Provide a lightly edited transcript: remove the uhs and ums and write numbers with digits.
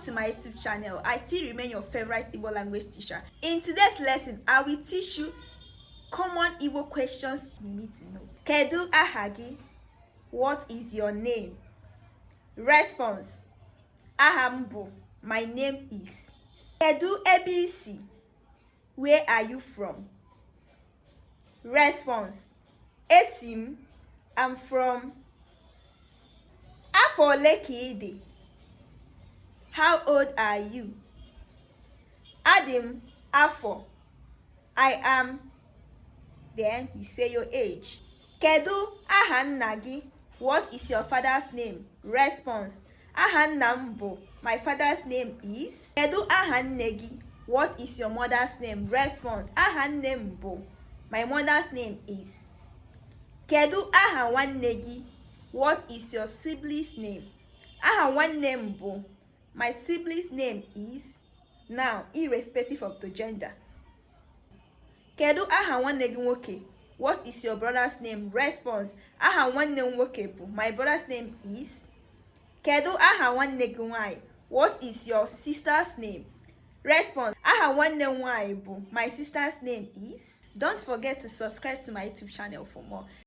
welcome to my YouTube channel. I still remain your favorite Igbo language teacher. In today's lesson, I will teach you common Igbo questions you need to know. Kedu aha gi? What is your name? Response: aha m bụ, my name is. Kedu ebe isi? Where are you from? Response: esi m, I'm from. Afọ ole ka ị dị? How old are you? Adị m afọ, I am. Then you say your age. Kedu aha nna gị? What is your father's name? Response: aha nna m bụ, my father's name is. Kedu aha nne gị? What is your mother's name? Response: aha nne m bụ, my mother's name is. Kedu aha nwanne gị? What is your sibling's name? Aha nwanne m bụ, my sibling's name is. Now, irrespective of the gender. Kedu aha nwanne gị nwoke? What is your brother's name? Response: aha nwanne m nwoke bụ, my brother's name is. Kedu aha nwanne gị nwanyị? What is your sister's name? Response: aha nwanne m nwanyị bụ, my sister's name is. Don't forget to subscribe to my YouTube channel for more.